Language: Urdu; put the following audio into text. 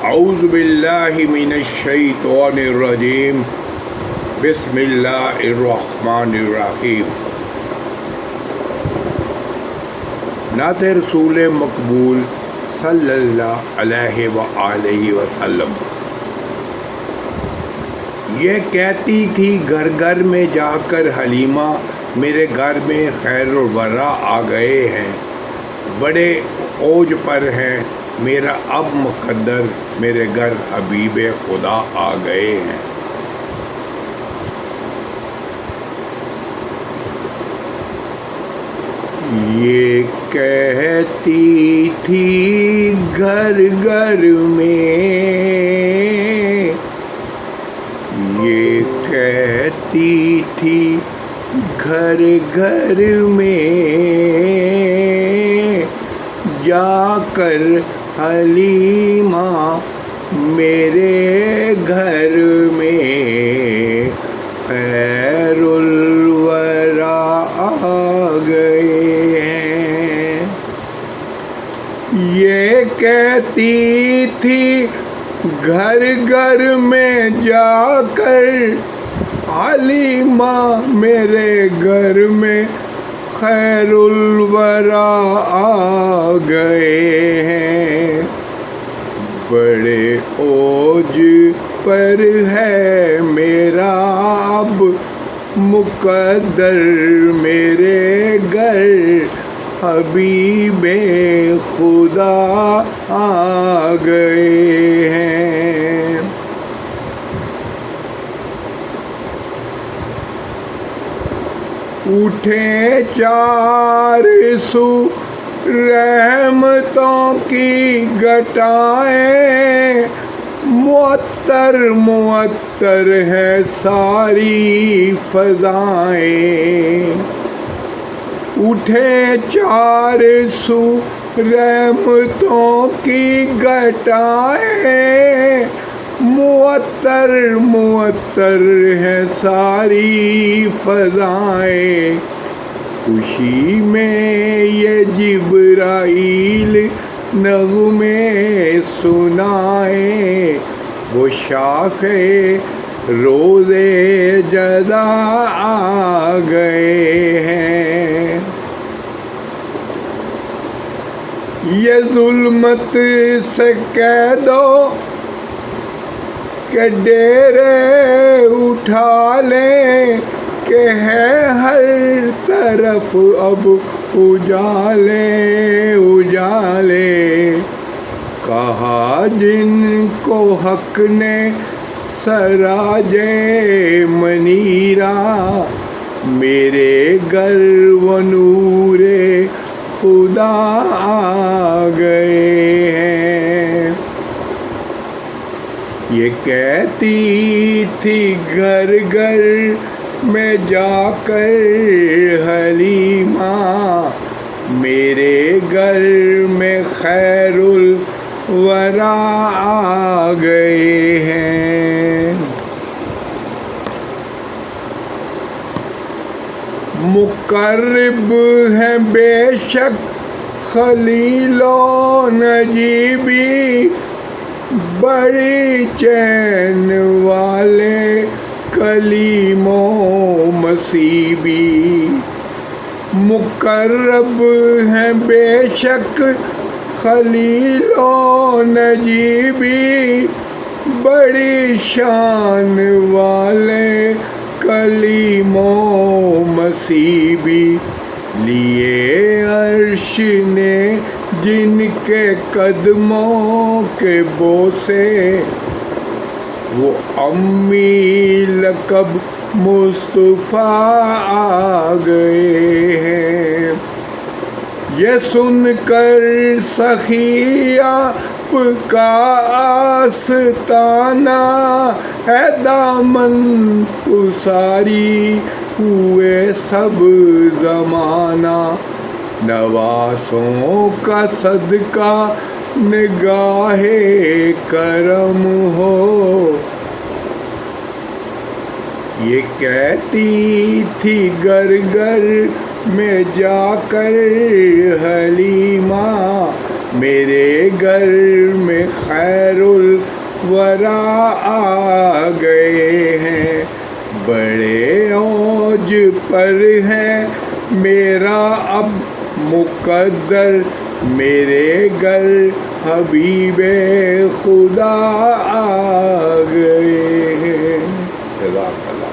اعوذ باللہ من الشیطان الرجیم بسم اللہ الرحمن الرحیم۔ نعت رسول مقبول صلی اللہ علیہ وآلہ وسلم۔ یہ کہتی تھی گھر گھر میں جا کر حلیمہ، میرے گھر میں خیر الورا آ گئے ہیں، بڑے اوج پر ہیں میرا اب مقدر، میرے گھر حبیب خدا آ گئے ہیں۔ یہ کہتی تھی گھر گھر میں، یہ کہتی تھی گھر گھر میں، جا کر حلیمہ میرے گھر میں خیر الورا آ گئے ہیں۔ یہ کہتی تھی گھر گھر میں جا کر حلیمہ میرے گھر میں خیر الورا آ گئے ہیں، بڑے اوج پر ہے میرا اب مقدر، میرے گھر حبیب خدا آ گئے ہیں۔ اٹھے چار سو رحمتوں کی گھٹائیں، معطر معطر ہے ساری فضائیں۔ اٹھے چار سو رحمتوں کی گھٹائیں، معطر معطر ہے ساری فضائیں۔ خوشی میں یہ جبرائیل نغمے سنائے، وہ شافع روز جزا آ گئے ہیں۔ یہ ظلمت سے کہہ دو کہ ڈیرے اٹھا لیں، کہ ہے ہر طرف اب اجالے اجالے۔ کہا جن کو حق نے سراج منیرہ، میرے گھر وہ نور خدا آ گئے ہیں۔ یہ کہتی تھی گھر گھر میں جا کر حلیمہ، میرے گھر میں خیر الورا آ گئے ہیں۔ مقرب ہیں بے شک خلیل و نجیبی، بڑی چین والے کلیم و مسیبی۔ مقرب ہیں بے شک خلیل و نجیبی، بڑی شان والے کلیم و مسیبی۔ لیے عرش نے جن کے قدموں کے بوسے، وہ امی لقب مصطفیٰ آ گئے ہیں۔ یہ سن کر سخی آپ کا آستانہ ہے دامن پساری ہوئے سب زمانہ، نواسوں کا صدقہ نگاہ کرم ہو۔ یہ کہتی تھی گھر گھر میں جا کر حلیمہ، میرے گھر میں خیر الورا آ گئے ہیں، بڑے اوج پر ہے میرا اب مقدر، میرے گھر حبیب خدا آ گئے ہیں۔ جزاک اللہ۔